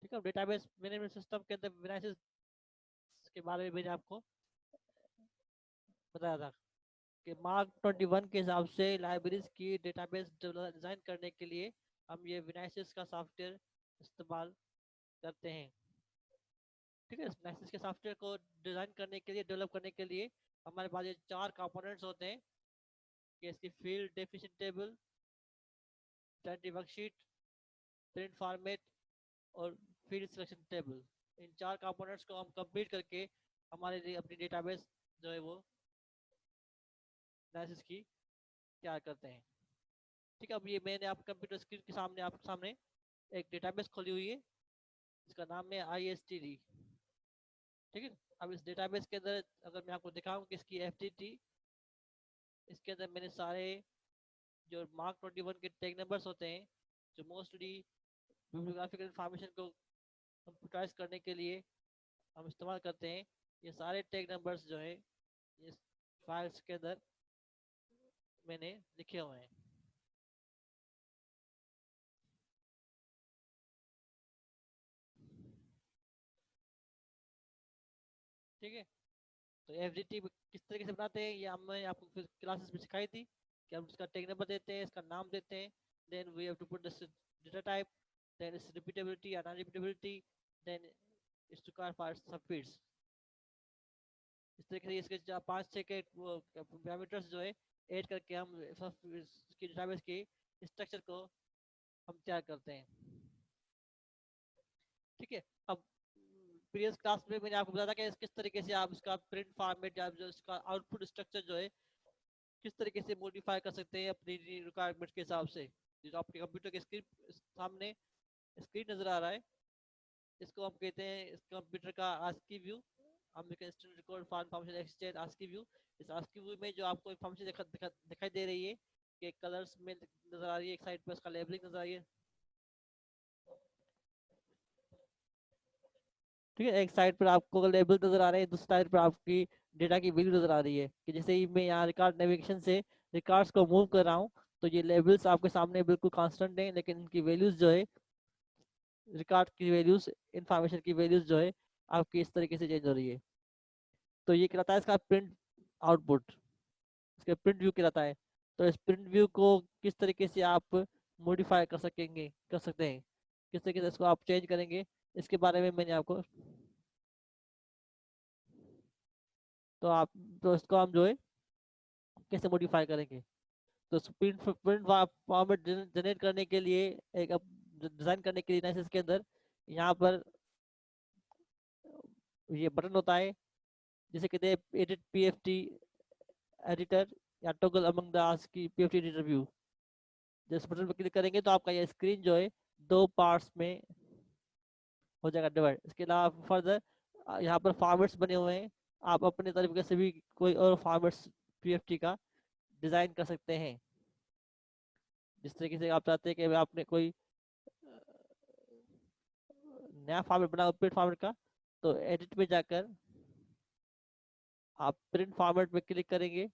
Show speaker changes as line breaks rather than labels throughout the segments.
ठीक है। Database management system के अंदर विनाइसिस के बारे में मैंने आपको बताया था कि मार्क 21 के हिसाब से लाइब्रेरीज की डेटाबेस डिजाइन करने के लिए हम ये विनाइसिस का सॉफ्टवेयर इस्तेमाल करते हैं। ठीक है। विनाइसिस के सॉफ्टवेयर को डिजाइन करने के लिए, डेवलप करने के लिए हमारे पास ये 4 कंपोनेंट्स होते हैं कि इसकी field definition table, static worksheet, print format और फील्ड सिलेक्शन टेबल। इन 4 कंपोनेंट्स को हम कंप्लीट करके हमारे लिए अपनी डेटाबेस जो है वो एनालिसिस की तैयार करते हैं। ठीक है। अब ये मैंने आप कंप्यूटर स्क्रीन के सामने आपके सामने एक डेटाबेस खोली हुई है, इसका नाम है ISTD। ठीक है। अब इस डेटाबेस के अंदर अगर मैं आपको दिखाऊं कि इसकी FTT, इसके अंदर मैंने सारे जो मार्क 21 के टैग नंबर्स होते हैं, जो मोस्टली बिब्लियोग्राफिकल इंफॉर्मेशन को कंप्यूटराइज करने के लिए हम इस्तेमाल करते हैं, ये सारे टैग नंबर्स जो है इस फाइल्स के अंदर मैंने लिखे हुए हैं। ठीक है। तो FTT किस तरीके से बनाते हैं ये हमने आपको फिर क्लासेस में सिखाई थी कि हम इसका टैग नंबर देते हैं, इसका नाम देते हैं, then we have to put the data type, then it's repeatability और non repeatability, then it's to car for subfields. इस तरीके से इसके 5-6 के पैरामीटर्स जो है ऐड करके हम इसकी डेटाबेस की स्ट्रक्चर को हम तैयार करते हैं। ठीक है। अब प्रीवियस क्लास में मैंने आपको बताया था कि किस तरीके से आप इसका प्रिंट फॉर्मेट या जो इसका आउटपुट स्ट्रक्चर जो है किस तरीके से मॉडिफाई कर सकते हैं अपनी रिक्वायरमेंट के हिसाब से। जो आपके कंप्यूटर के स्क्रीन सामने स्क्रीन नजर आ रहा है, इसको हम कहते हैं इस कंप्यूटर का ASCII view, American institute record for information exchange ASCII view. इस ASCII व्यू में जो आपको इंफॉर्मेशन दिखाई दे रही है कि कलर्स में नजर आ रही है, एक साइड पर उसका लेबलिंग नजर आ रही है। ठीक है। एक साइड पर आपको लेबल नजर आ रहे हैं, दूसरी साइड पर आपकी डेटा की वैल्यू नजर आ रही है कि जैसे ही मैं यहाँ रिकॉर्ड नेविगेशन से रिकॉर्ड्स को मूव कर रहा हूँ तो ये लेबल्स आपके सामने बिल्कुल कांस्टेंट हैं, लेकिन इनकी वैल्यूज जो है, रिकॉर्ड की वैल्यूज, इंफॉर्मेशन की वैल्यूज जो है आपकी इस तरीके से चेंज हो रही है। तो ये कहलाता है इसका प्रिंट आउटपुट, इसका प्रिंट व्यू कहलाता है। तो इस प्रिंट व्यू को किस तरीके से आप मॉडिफाई कर सकते हैं, किस तरीके से इसको आप चेंज करेंगे, इसके बारे में मैंने आपको, तो आप, तो इसको हम जो है कैसे मॉडिफाई करेंगे। तो प्रिंट प्रिंट फॉर्मेट जनरेट करने के लिए, एक डिजाइन करने के लिए लाइसेंस के अंदर यहाँ पर ये बटन होता है जिसे कहते हैं एडिट PFT एडिटर या toggle among the ASCII PFT editor view. जिस बटन पर क्लिक करेंगे तो आपका ये स्क्रीन जो है 2 पार्ट्स में हो जाएगा डिवाइड। इसके अलावा फर्दर यहाँ पर फॉर्मेट्स बने हुए हैं, आप अपने तरीके से भी कोई और फॉर्मेट्स PFT का डिजाइन कर सकते हैं जिस तरीके से आप चाहते हैं कि आपने कोई नया फॉर्मेट बना प्रिंट फॉर्मेट का, तो एडिट में जाकर आप प्रिंट फॉर्मेट में क्लिक करेंगे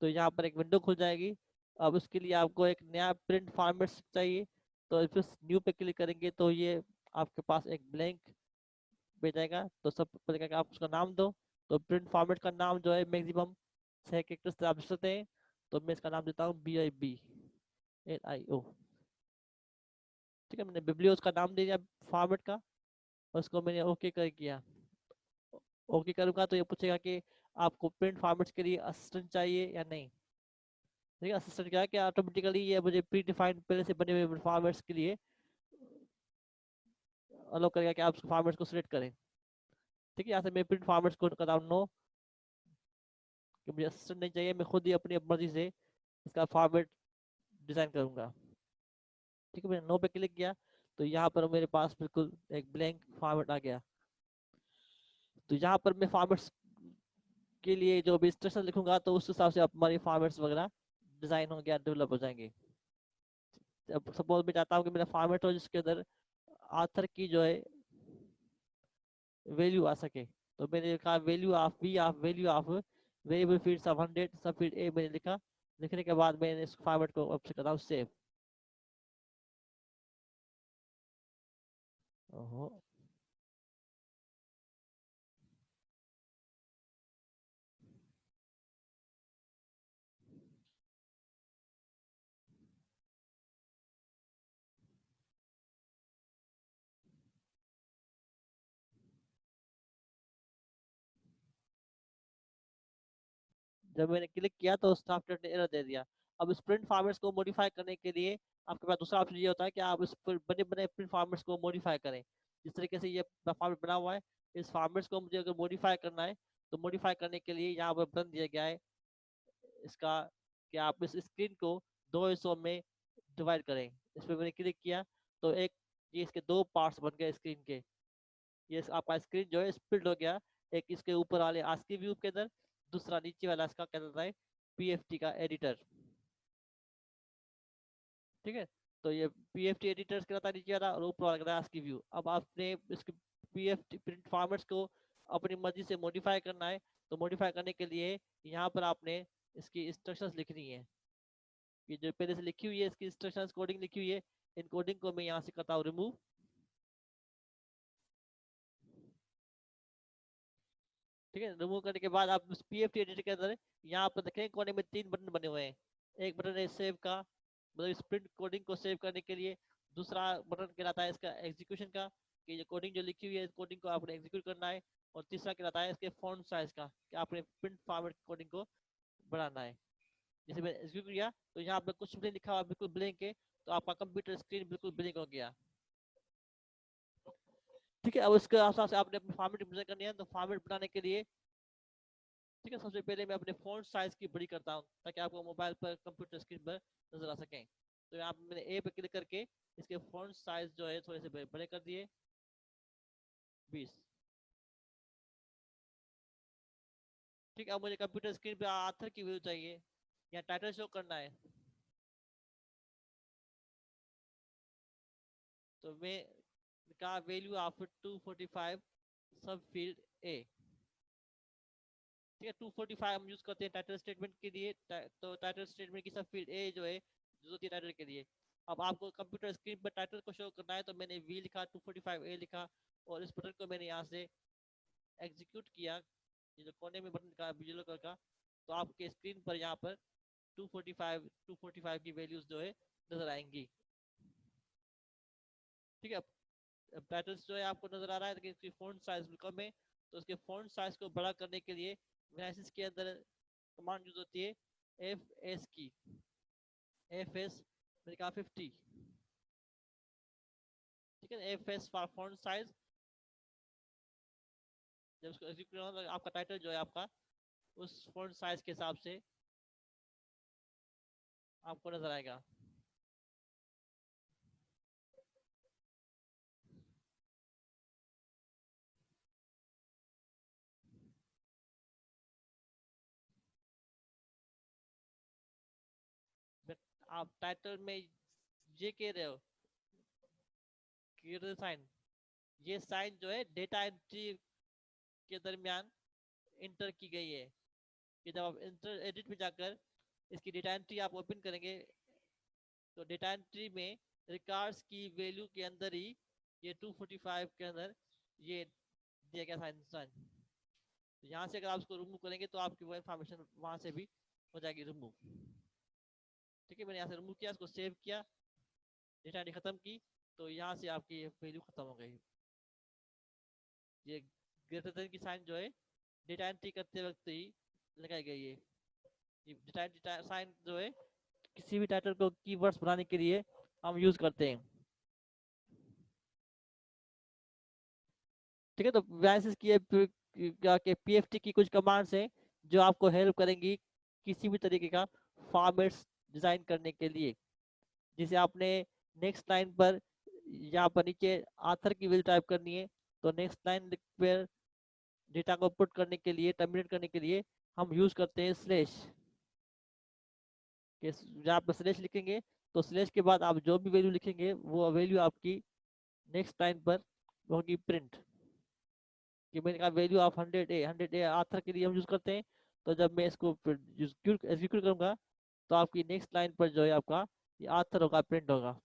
तो यहाँ पर एक विंडो खुल जाएगी। अब उसके लिए आपको एक नया प्रिंट फॉर्मेट चाहिए, तो फिर न्यू पे क्लिक करेंगे तो ये आपके पास एक ब्लैंक भेजेगा। तो सब पहले कि आप उसका नाम दो। तो प्रिंट फॉर्मेट का नाम जो है मैक्सिमम 6 कैरेक्टर्स से आप दे सकते हैं। तो मैं इसका नाम देता हूँ BIBLIO। ठीक है। मैंने बिब्लियोस का नाम दे दिया फॉर्मेट का, और उसको मैंने ओके कर किया। ओके करूँगा तो ये पूछेगा कि आपको प्रिंट फॉर्मेट्स के लिए असिस्टेंट चाहिए या नहीं। ठीक है। असिस्टेंट क्या है कि ऑटोमेटिकली ये मुझे प्री डिफाइंड पहले से बने हुए फॉर्मेट्स के लिए अलाउ करेगा कि आप फॉर्मेट्स को सिलेक्ट करें। ठीक है। यहाँ से मैं प्रिंट फॉर्मेट्स को करता हूँ नो, कि मुझे असिस्टेंट नहीं चाहिए, मैं खुद ही अपनी मर्जी से इसका फॉर्मेट डिजाइन करूंगा। ठीक है। मैंने नो पे क्लिक किया तो यहाँ पर मेरे पास बिल्कुल एक ब्लैंक फॉर्मेट आ गया। तो यहाँ पर मैं फॉर्मेट्स के लिए जो भी इंस्ट्रक्शन लिखूंगा तो उस हिसाब से हमारी फॉर्मेट्स वगैरह डिजाइन हो गया, डेवलप हो जाएंगे। अब सपोज मैं चाहता हूँ कि मेरा फॉर्मेट हो जिसके अंदर आथर की जो है वैल्यू आ सके, तो मैंने लिखा value of variable fields of 100 सब फील्ड ए मैंने लिखा। लिखने के बाद मैंने इस फॉर्मेट को अब से करता हूँ सेव। ओहो, जब मैंने क्लिक किया तो सॉफ्टवेयर ने एरर दे दिया। अब स्प्रिंट फॉर्मेट्स को मॉडिफाई करने के लिए आपके पास दूसरा ऑप्शन ये होता है कि आप इस बने बने प्रिंट फॉर्मेट्स को मॉडिफाई करें। जिस तरीके से ये फॉर्मेट बना हुआ है, इस फॉर्मेट्स को मुझे अगर मॉडिफाई करना है तो मॉडिफाई करने के लिए यहाँ पर बटन दिया गया है इसका, कि आप इस स्क्रीन को दो हिस्सों में डिवाइड करें। इस पर मैंने क्लिक किया तो एक ये इसके दो पार्ट्स बन गए स्क्रीन के। ये आपका स्क्रीन जो है स्प्लिट हो गया, एक इसके ऊपर वाले आस्की व्यू के अंदर, दूसरा नीचे वाला इसका क्या कहता है पीएफटी का एडिटर। ठीक है, तो ये पीएफटी एडिटर कहता है नीचे वाला, और ऊपर वाला कहता है आस्की व्यू। अब आपने इसके पीएफटी प्रिंट फॉर्मेट्स को अपनी मर्जी से मॉडिफाई करना है, तो मॉडिफाई करने के लिए यहाँ पर आपने इसकी इंस्ट्रक्शंस लिखनी है। ये जो पहले से लिखी हुई है इसकी इंस्ट्रक्शंस कोडिंग लिखी हुई है, इन कोडिंग को मैं यहाँ से करता हूँ रिमूव। ठीक है, रिमूव करने के बाद आप उस पीएफटी एडिटर के अंदर यहाँ पर देखें कोने में तीन बटन बने हुए हैं। एक बटन है सेव का, मतलब स्प्रिंट कोडिंग को सेव करने के लिए। दूसरा बटन कहलाता है इसका एग्जीक्यूशन का, कि जो कोडिंग जो लिखी हुई है कोडिंग को आपने एग्जीक्यूट करना है। और तीसरा कहलाता है इसके फॉन्ट साइज का, कि आपने प्रिंट फॉर्मेट कोडिंग को बढ़ाना है। जैसे मैंने एग्जीक्यूट किया तो यहाँ पे कुछ भी नहीं लिखा हुआ, बिल्कुल ब्लैंक है, तो आपका कंप्यूटर स्क्रीन बिल्कुल ब्लैंक हो गया। ठीक है, अब उसके हिसाब से आपने अपनी फॉर्मेट प्रेजेंट करनी है, तो फॉर्मेट बनाने के लिए ठीक है, सबसे पहले मैं अपने फोन साइज की बड़ी करता हूँ ताकि आपको मोबाइल पर कंप्यूटर स्क्रीन पर नजर आ सकें। तो यहाँ पे मैंने ए पे क्लिक करके इसके फोन साइज जो है थोड़े से बड़े कर दिए, 20। ठीक है, अब मुझे कंप्यूटर स्क्रीन पे आथर की व्यू चाहिए, या टाइटल शो करना है, तो मैं का वैल्यू ऑफ 245 सब फील्ड ए। ठीक है, 245 हम यूज करते हैं टाइटल स्टेटमेंट के लिए, तो टाइटल स्टेटमेंट की सब फील्ड ए जो है जो होती है टाइटल के लिए। अब आपको कंप्यूटर स्क्रीन पर टाइटल को शो करना है, तो मैंने वी लिखा, 245 ए लिखा, और इस बटन को मैंने यहाँ से एग्जीक्यूट किया। ये जो कोने में बटन का येलो कलर का, तो आपके स्क्रीन पर यहाँ पर 245 की वैल्यूज जो है नजर आएंगी। ठीक है, अब टाइटल्स जो है आपको नजर आ रहा है, लेकिन इसकी फॉन्ट साइज कम है, तो उसके फॉन्ट साइज को बड़ा करने के लिए मैसेज के अंदर कमांड यूज होती है एफ एस की, एफ एस मैंने कहा 50। ठीक है, F S for font size. जब उसको एग्जीक्यूट होगा तो आपका टाइटल जो है आपका उस फॉन्ट साइज के हिसाब से आपको नजर आएगा। आप टाइटल में ये कह रहे हो साइन, ये साइन जो है डेटा एंट्री के दरमियान इंटर की गई है, कि जब आप इंटर एडिट में जाकर इसकी डेटा एंट्री आप ओपन करेंगे, तो डेटा एंट्री में रिकॉर्ड्स की वैल्यू के अंदर ही ये 245 के अंदर ये दिया गया था इंसान। तो यहाँ से अगर आप इसको रिमूव करेंगे तो आपकी वो इन्फॉर्मेशन वहां से भी हो जाएगी रिमूव। ठीक है, मैंने यहाँ से रिमूव किया, इसको सेव किया, डेटा एंट्री खत्म की, तो यहाँ से आपकी वैल्यू खत्म हो गई। ये ग्रेटर देन की साइन जो है डेटा एंट्री करते वक्त ही लगाई गई है। ये डेटा साइन जो है किसी भी टाइटल को कीवर्ड्स बनाने के लिए हम यूज करते हैं। ठीक है, तो वैसे की पीएफटी की कुछ कमांड्स हैं जो आपको हेल्प करेंगी किसी भी तरीके का फॉर्मेट्स डिजाइन करने के लिए। जिसे आपने नेक्स्ट लाइन पर यहाँ पर नीचे आथर की वैल्यू टाइप करनी है, तो नेक्स्ट लाइन पर डेटा को पुट करने के लिए, टर्मिनेट करने के लिए हम यूज करते हैं स्लैश के। जहाँ पर स्लैश लिखेंगे तो स्लैश के बाद आप जो भी वैल्यू लिखेंगे वो वैल्यू आपकी नेक्स्ट लाइन पर होगी प्रिंट। कि मैंने कहा वैल्यू ऑफ 100 ए आथर के लिए हम यूज करते हैं। तो जब मैं इसको एग्जीक्यूट करूंगा तो आपकी नेक्स्ट लाइन पर जो है आपका ये आथर होगा, प्रिंट होगा।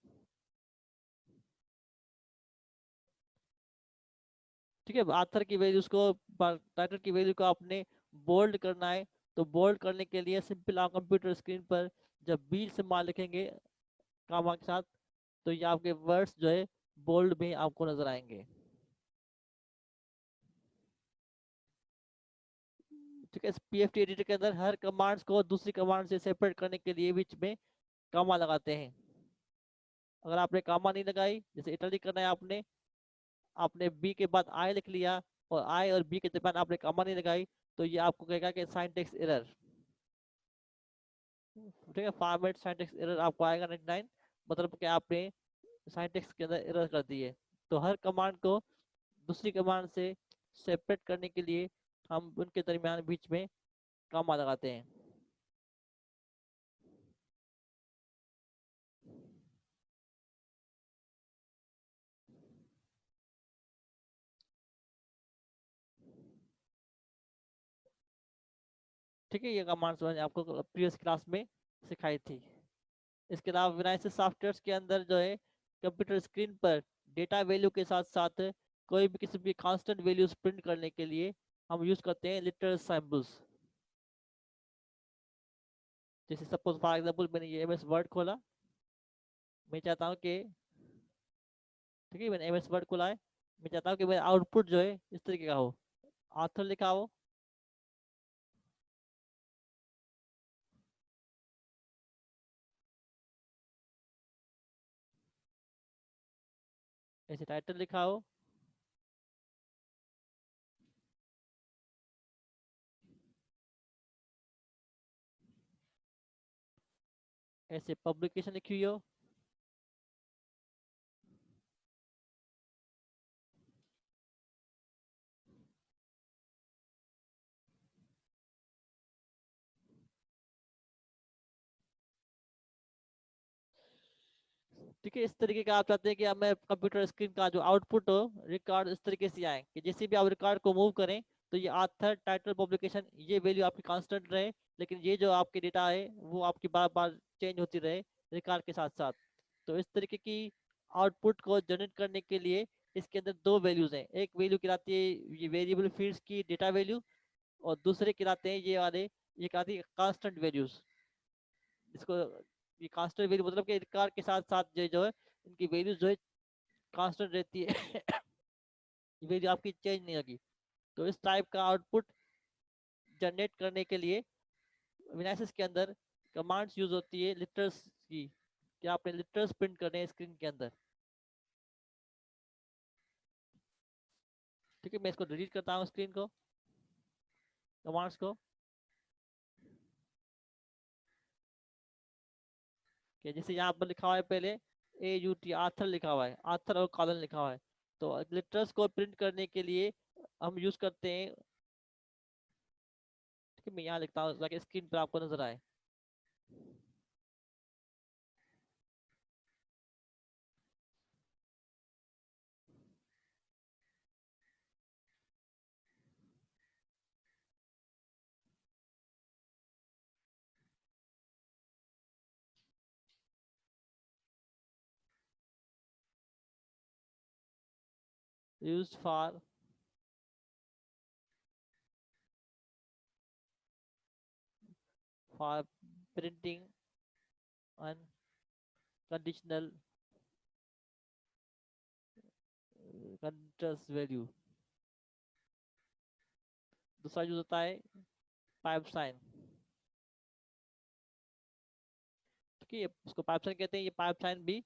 ठीक है, आथर की वैल्यूज को, टाइटल की वैल्यू को आपने बोल्ड करना है। तो बोल्ड करने के लिए सिंपल आप कंप्यूटर स्क्रीन पर जब बी से मान लिखेंगे कामा के साथ, तो ये आपके वर्ड्स जो है बोल्ड में आपको नजर आएंगे। ठीक है, पीएफटी एडिटर के अंदर हर कमांड्स को दूसरी कमांड से सेपरेट करने के लिए बीच में कामा लगाते हैं। अगर आपने कामा नहीं लगाई, जैसे इटली करना है आपने, आपने बी के बाद आई लिख लिया और आई और बी के दरम्यान आपने कामा नहीं लगाई, तो ये आपको कहेगा कि सिंटैक्स एरर। ठीक है, फॉर्मेट सिंटैक्स एरर आपको आएगा 99, मतलब कि आपने सिंटैक्स के अंदर एरर कर दी है। तो हर कमांड को दूसरी कमांड से सेपरेट करने के लिए हम उनके दरमियान बीच में कामा लगाते हैं। ठीक है, ये कमांड्स मैंने आपको प्रीवियस क्लास में सिखाई थी। इसके अलावा विनायसिस सॉफ्टवेयर के अंदर जो है कंप्यूटर स्क्रीन पर डेटा वैल्यू के साथ साथ कोई भी किसी भी कांस्टेंट वैल्यूज प्रिंट करने के लिए हम यूज करते हैं लिटरल सिंबल्स। जैसे सपोज फॉर एग्जांपल मैंने ये एमएस वर्ड खोला, मैं चाहता हूँ कि, ठीक है, मैंने एमएस वर्ड खोला है, मैं चाहता हूँ कि मेरा आउटपुट जो है इस तरीके का हो, ऑथर लिखा हो, ऐसे टाइटल लिखा हो, ऐसे पब्लिकेशन लिखी हुई हो, ठीक है। इस तरीके का आप चाहते हैं कि अब मैं कंप्यूटर स्क्रीन का जो आउटपुट हो रिकॉर्ड इस तरीके से आए कि जैसे भी आप रिकॉर्ड को मूव करें तो ये आथर टाइटल पब्लिकेशन ये वैल्यू आपकी कांस्टेंट रहे, लेकिन ये जो आपके डेटा है वो आपकी बार बार चेंज होती रहे रिकॉर्ड के साथ साथ। तो इस तरीके की आउटपुट को जनरेट करने के लिए इसके अंदर दो वैल्यूज हैं, एक वैल्यू कहलाती है ये वेरिएबल फील्ड्स की डेटा वैल्यू, और दूसरे कहलाते हैं ये वाले, ये कहलाती है कांस्टेंट वैल्यूज। इसको, ये कांस्टेंट वैल्यू मतलब कि रिकॉर्ड के साथ साथ जो है इनकी वैल्यूज जो है कांस्टेंट रहती है ये वैल्यू आपकी चेंज नहीं होगी। तो इस टाइप का आउटपुट जनरेट करने के लिए विनाइसिस के अंदर कमांड्स यूज होती है लिटर्स की, कि आपने लिटर्स प्रिंट करने हैं स्क्रीन के अंदर। ठीक है, मैं इसको डिलीट करता हूँ स्क्रीन को, कमांड्स को, कि जैसे यहाँ पर लिखा हुआ है पहले AUT आथर लिखा हुआ है, आथर और कॉलन लिखा हुआ है, तो लिटर्स को प्रिंट करने के लिए हम यूज करते हैं। ठीक है, मैं यहाँ लिखता हूँ ताकि स्क्रीन पर आपको नजर आए। Use for printing unconditional contrast value. दूसरा यूज होता है पाइप साइन। ठीक है, इसको पाइप साइन कहते हैं, ये पाइप साइन भी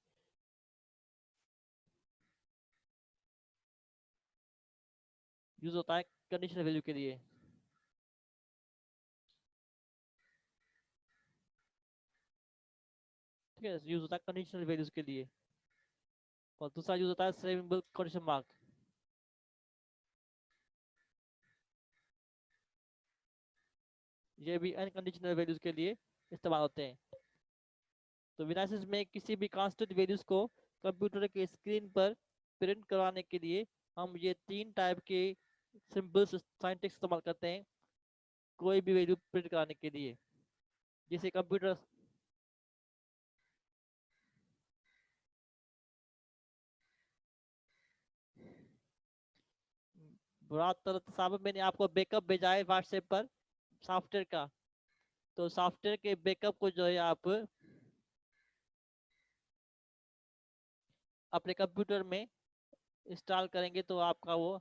यूज होता है कंडीशनल वैल्यू के लिए। ठीक है, यूज होता है कंडीशनल वैल्यूज के लिए। और दूसरा यूज होता है सिंबल क्वेश्चन मार्क, ये भी अनकंडीशनल वैल्यूज के लिए इस्तेमाल होते हैं। तो विनासिस में किसी भी कांस्टेंट वैल्यूज को कंप्यूटर के स्क्रीन पर प्रिंट करवाने के लिए हम ये तीन टाइप के सिंबल्स सिंटैक्स इस्तेमाल करते हैं कोई भी वैल्यू प्रिंट कराने के लिए। जैसे कंप्यूटर, बुरा तरह साहब मैंने आपको बैकअप भेजा है व्हाट्सएप पर सॉफ्टवेयर का, तो सॉफ्टवेयर के बैकअप को जो है आप अपने कंप्यूटर में इंस्टॉल करेंगे तो आपका वो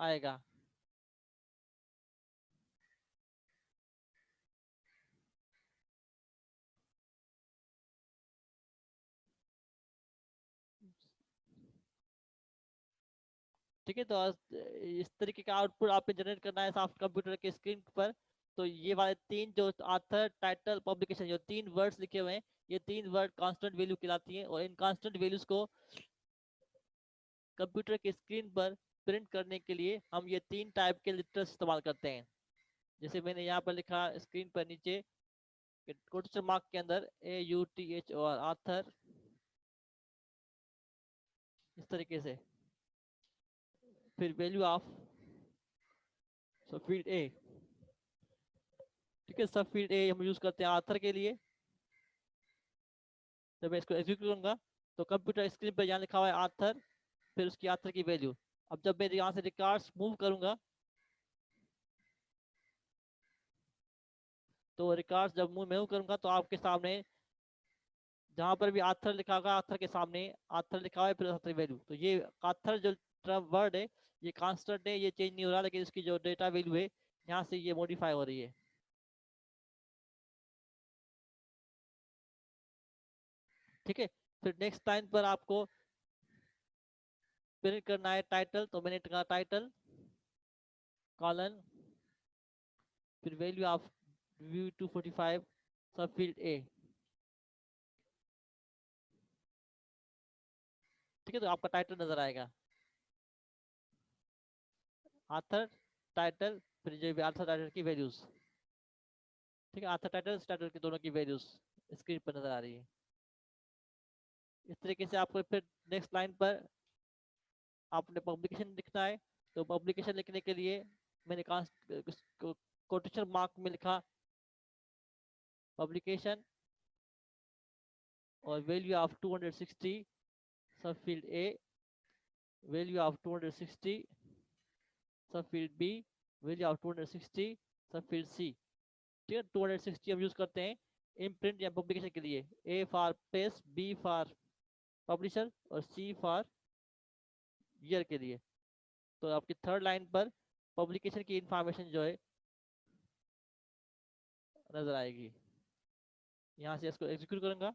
आएगा। ठीक है, तो इस तरीके का आउटपुट आपने जनरेट करना है सॉफ्ट कंप्यूटर के स्क्रीन पर। तो ये वाले तीन जो ऑथर टाइटल पब्लिकेशन जो तीन वर्ड्स लिखे हुए हैं, ये तीन वर्ड कांस्टेंट वैल्यू कहलाती हैं, और इन कांस्टेंट वैल्यूज को कंप्यूटर के स्क्रीन पर प्रिंट करने के लिए हम ये तीन टाइप के लेटर्स इस्तेमाल करते हैं। जैसे मैंने यहाँ पर लिखा स्क्रीन पर नीचे क्वोटेशन मार्क के अंदर AUTHOR ऑथर, इस तरीके से। फिर वैल्यू ऑफ सब फील्ड ए, ठीक है, सब फील्ड ए हम यूज करते हैं ऑथर के लिए। जब मैं इसको एग्जीक्यूट करूंगा तो कंप्यूटर स्क्रीन पर यहाँ लिखा हुआ है ऑथर, फिर उसकी ऑथर की वैल्यू। अब जब मैं यहाँ से रिकॉर्ड्स मूव करूंगा तो रिकॉर्ड्स जब मूव करूंगा तो आपके सामने जहां पर भी ऑथर लिखा होगा ऑथर के सामने ऑथर लिखा हुआ है, फिर ऑथर वैल्यू। तो ये ऑथर जो वर्ड है ये कांस्टेंट है, ये चेंज नहीं हो रहा, लेकिन इसकी जो डेटा वैल्यू है यहाँ से ये मॉडिफाई हो रही है। ठीक है, फिर नेक्स्ट लाइन पर आपको प्रिंट करना है टाइटल, तो मैंने कहा टाइटल कॉलन, फिर वैल्यू ऑफ व्यू 245 सब फील्ड ए। ठीक है, तो आपका टाइटल नजर आएगा, ऑथर टाइटल, फिर जो भी ऑथर टाइटल की वैल्यूज। ठीक है, ऑथर टाइटल टाइटल की दोनों की वैल्यूज स्क्रीन पर नजर आ रही है। इस तरीके से आपको फिर नेक्स्ट लाइन पर आपने पब्लिकेशन लिखना है। तो पब्लिकेशन लिखने के लिए मैंने कोटेशन मार्क में लिखा पब्लिकेशन और वैल्यू ऑफ 260 सब फील्ड ए, वैल्यू ऑफ 260 सब फील्ड बी, वैल्यू ऑफ 260 सब फील्ड सी। ठीक है, 260 हम यूज करते हैं इम्प्रिंट या पब्लिकेशन के लिए, A for press, B for publisher और सी फॉर ईयर के लिए। तो आपकी थर्ड लाइन पर पब्लिकेशन की इंफॉर्मेशन जो है नजर आएगी। यहाँ से इसको एग्जीक्यूट करूंगा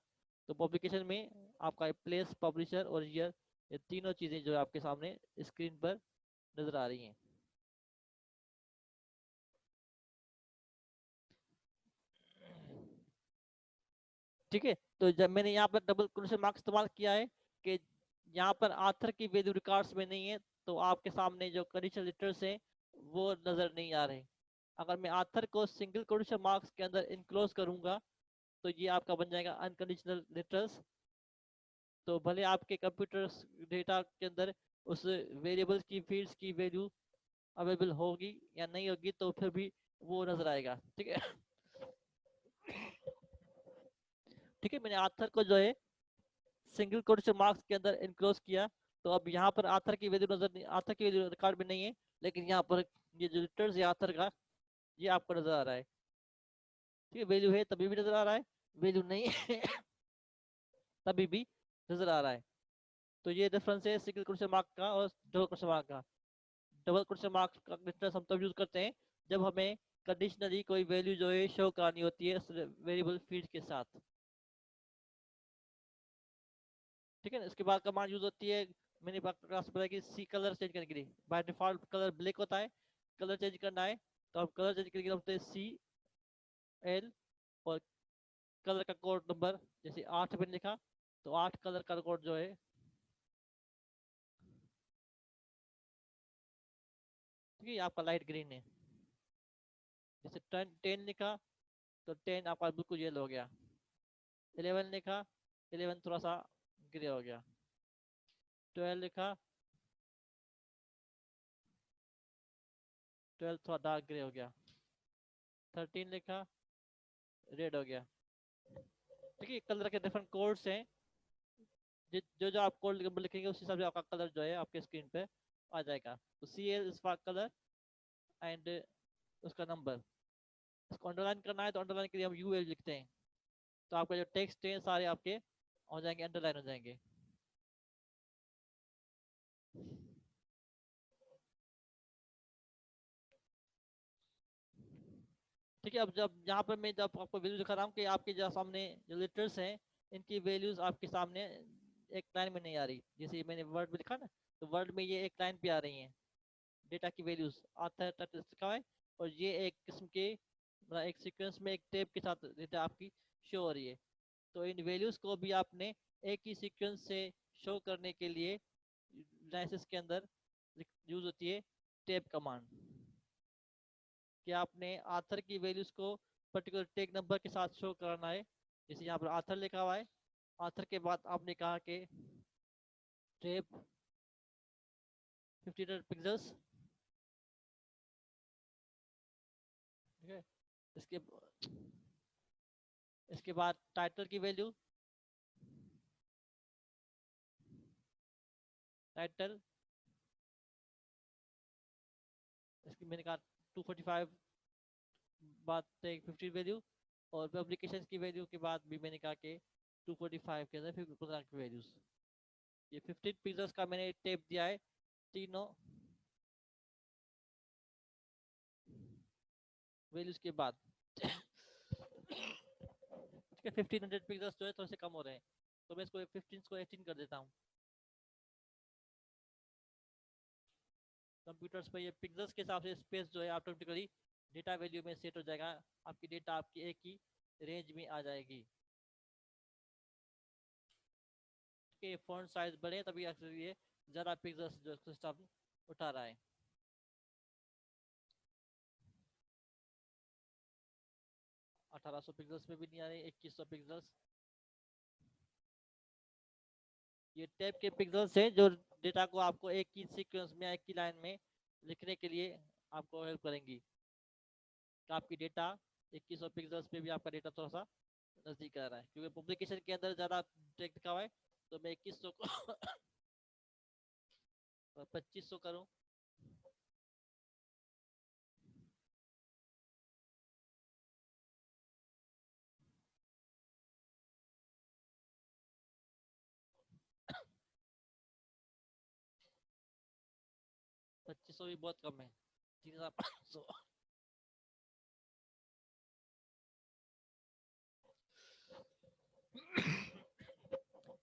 तो पब्लिकेशन में आपका प्लेस, पब्लिशर और ईयर, ये तीनों चीजें जो है आपके सामने स्क्रीन पर नजर आ रही हैं। ठीक है, तो जब मैंने यहाँ पर डबल क्वेश्चन मार्क इस्तेमाल किया है कि यहाँ पर आथर की वैल्यू रिकॉर्ड्स में नहीं है, तो आपके सामने जो कंडीशनल लेटर्स हैं वो नजर नहीं आ रहे। अगर मैं आथर को सिंगल क्वेश्चन मार्क्स के अंदर इनक्लोज करूंगा तो ये आपका बन जाएगा अनकंडीशनल लेटर्स। तो भले आपके कंप्यूटर डेटा के अंदर उस वेरिएबल्स की फील्ड्स की वैल्यू अवेलेबल होगी या नहीं होगी, तो फिर भी वो नजर आएगा। ठीक है, ठीक है, मैंने आथर को जो है सिंगल क्वेश्चन मार्क्स के अंदर इनक्लोज किया, तो अब यहाँ पर आथर की वैल्यू नजर नहीं, आथर की वैल्यू रिकॉर्ड में नहीं है, लेकिन यहाँ पर ये जो लेटर्स है आथर का ये आपको नजर आ रहा है। ठीक है, वैल्यू है तभी भी नजर आ रहा है, वैल्यू नहीं है तभी भी नजर आ रहा है। तो ये डिफरेंस है सिंगल क्वेश्चन मार्क का और डबल क्वेश्चन मार्क का। डबल क्वेश्चन मार्क का डिफरेंस हम तब यूज करते हैं जब हमें कंडीशनली कोई वैल्यू जो है शो करानी होती है वेरिएबल फील्ड के साथ। ठीक है ना, इसके बाद कमांड यूज होती है, मैंने क्लास बताया कि सी कलर चेंज करने के लिए। बाय डिफॉल्ट कलर ब्लैक होता है, कलर चेंज करना है तो आप कलर चेंज करके होते हैं CL और कलर का कोड नंबर, जैसे 8 मैंने लिखा तो 8 कलर का कोड जो है, ठीक है, आपका लाइट ग्रीन है। जैसे 10 लिखा तो 10 आपका बिल्कुल येलो हो गया। 11 लिखा, 11 थोड़ा सा ग्रे हो गया। 12 लिखा, 12 थोड़ा डार्क ग्रे हो गया। 13 लिखा, रेड हो गया। ठीक है, कलर के डिफरेंट कोड्स हैं, जो जो आप कोड लिखेंगे उस हिसाब से आपका कलर जो है आपके स्क्रीन पे आ जाएगा। तो CL इसका कलर एंड उसका नंबर। इसको अंडरलाइन करना है तो अंडरलाइन के लिए हम UL लिखते हैं, तो आपका जो टेक्स्ट है सारे आपके हो जाएंगे, अंडरलाइन हो जाएंगे। ठीक है, अब जब यहाँ पर मैं जब आपको वैल्यू दिखा रहा हूँ कि आपके जो सामने जो लेटर्स हैं इनकी वैल्यूज आपके सामने एक लाइन में नहीं आ रही, जैसे मैंने वर्ड में लिखा ना, तो वर्ड में ये एक लाइन पे आ रही हैं डेटा की वैल्यूज आता है तक लिखा है, और ये एक किस्म के मतलब एक सीक्वेंस में एक टेप के साथ डेटा आपकी शो हो रही है। तो इन वैल्यूज को भी आपने एक ही सीक्वेंस से शो करने के लिए लाइसेंस के अंदर यूज होती है टेप कमांड, कि आपने आथर की वैल्यूज को पर्टिकुलर टेक नंबर के साथ शो करना है। जैसे यहाँ पर आथर लिखा हुआ है, आथर के बाद आपने कहा कि टेप 1500 पिक्सल्स, ठीक है। इसके इसके बाद टाइटल की वैल्यू, टाइटल इसकी मैंने कहा 245 बाद 15 वैल्यू, और पब्लिकेशन की वैल्यू के बाद भी मैंने कहा कि 245 के अंदर फिर 15 की वैल्यूज। ये 15 पिक्सल्स का मैंने टेप दिया है तीनों वैल्यूज के बाद। ठीक है, 1500 पिक्सल्स जो है थोड़े से कम हो रहे हैं, तो मैं इसको 15 को 18 कर देता हूँ। कंप्यूटर्स पे ये पिक्सल्स के हिसाब से स्पेस जो है ऑटोमेटिकली डेटा वैल्यू में सेट हो जाएगा, आपकी डेटा आपकी एक ही रेंज में आ जाएगी। के फॉन्ट साइज बढ़े तभी अक्सर ये ज़्यादा पिक्सल्स जो सिस्टम उठा रहा है। 1800 पिक्सल्स में भी नहीं आ रही, 2100 पिक्सल्स। ये टाइप के पिक्सल्स हैं जो डेटा को आपको एक ही सीक्वेंस में एक ही लाइन में लिखने के लिए आपको हेल्प करेंगी। तो आपकी डेटा 2100 पिक्सल्स पे भी आपका डेटा थोड़ा सा नजदीक आ रहा है, क्योंकि पब्लिकेशन के अंदर ज़्यादा टेक्स्ट लिखा हुआ है, तो मैं 2100 को 2500 करूँ। 2500 भी बहुत कम है, 3500।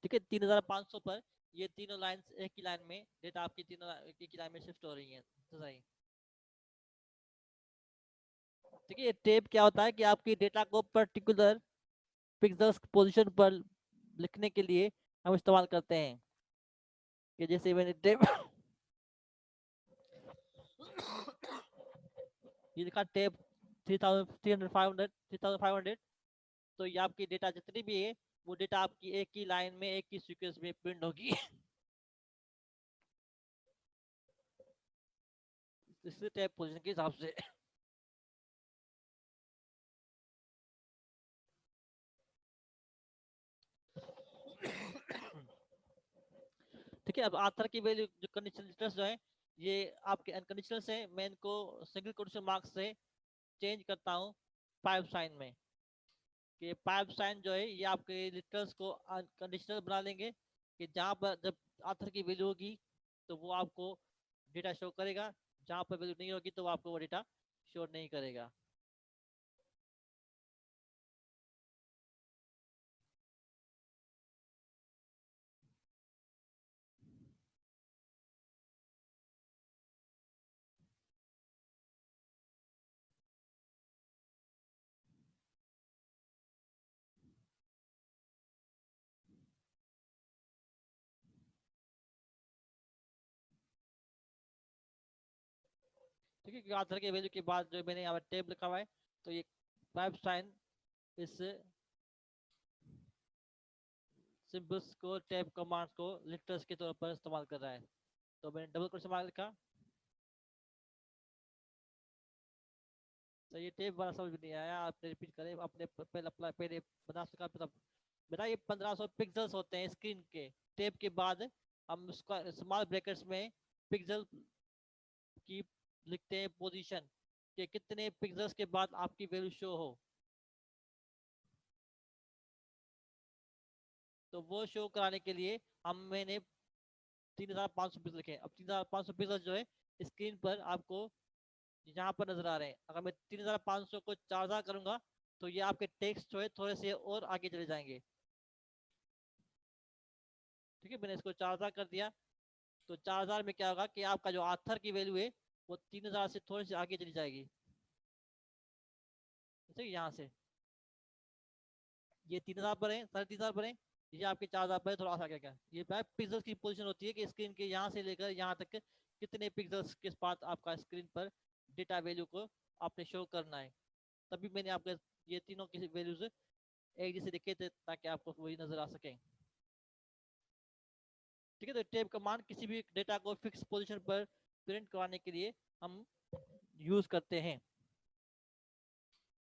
ठीक है, 3500 पर ये तीनों लाइन एक ही लाइन में डेटा आपकी तीनों एक ही लाइन में शिफ्ट हो रही है, तो सही। ठीक है, ये टेप क्या होता है कि आपकी डेटा को पर्टिकुलर पिक्सल्स पोजीशन पर लिखने के लिए हम इस्तेमाल करते हैं, कि जैसे मैंने टेप ये लिखा टेप 3500, तो ये आपकी डेटा जितनी भी है वो डेटा आपकी एक ही लाइन में एक ही सीक्वेंस में प्रिंट होगी। इससे टेप पोजीशन के हिसाब से। ठीक है, अब आथर की वैल्यू जो कंडीशनल जो है ये आपके अनकंडीशनल है, मैं इनको सिंगल क्वेश्चन मार्क से चेंज करता हूँ पाइप साइन में, कि पाइप साइन जो है ये आपके लिटरल्स को अनकंडीशनल बना लेंगे, कि जहाँ पर जब आथर की वैल्यू होगी तो वो आपको डेटा शो करेगा, जहाँ पर वैल्यू नहीं होगी तो वो आपको वो डेटा शो नहीं करेगा। ठीक है, आथर के वैल्यू के बाद जो मैंने यहाँ पर टेब लिखा हुआ है, तो ये पाइप साइन इस सिंबल्स को टैब कमांड्स को लिटर्स के तौर पर इस्तेमाल कर रहा है, तो मैंने डबल क्वेश्चन मार्क लिखा। तो ये टेप वाला समझ में नहीं आया, आपने रिपीट करें, आपने पहले बना सका मतलब बेटा ये 1500 पिक्सल्स होते हैं स्क्रीन के, टेप के बाद हम उसका स्मॉल ब्रैकेट्स में पिक्सल की लिखते हैं पोजीशन कि कितने पिक्सल्स के बाद आपकी वैल्यू शो हो। तो वो शो कराने के लिए मैंने 3500 पिक्सल लिखे। अब 3500 पिक्सल जो है स्क्रीन पर आपको यहाँ पर नजर आ रहे हैं। अगर मैं 3500 को 4000 करूंगा तो ये आपके टेक्स्ट जो है थोड़े से और आगे चले जाएंगे। ठीक है, मैंने इसको 4000 कर दिया। तो 4000 में क्या होगा कि आपका जो आथर की वैल्यू है वो 3000 से थोड़ी सी आगे चली जाएगी। ठीक है, यहाँ से ये 3000 पर है, 3500 पर है, ये आपके 4000 पर है, थोड़ा सा क्या ये पिक्सल्स की पोजीशन होती है कि स्क्रीन के यहाँ से लेकर यहाँ तक कितने पिक्सल्स के बाद आपका स्क्रीन पर डेटा वैल्यू को आपने शो करना है। तभी मैंने आपको ये तीनों की वैल्यूज एक जैसे लिखे थे ताकि आपको वही नजर आ सके। ठीक है, तो टेप कमांड किसी भी डेटा को फिक्स पोजीशन पर प्रिंट करवाने के लिए हम यूज करते हैं।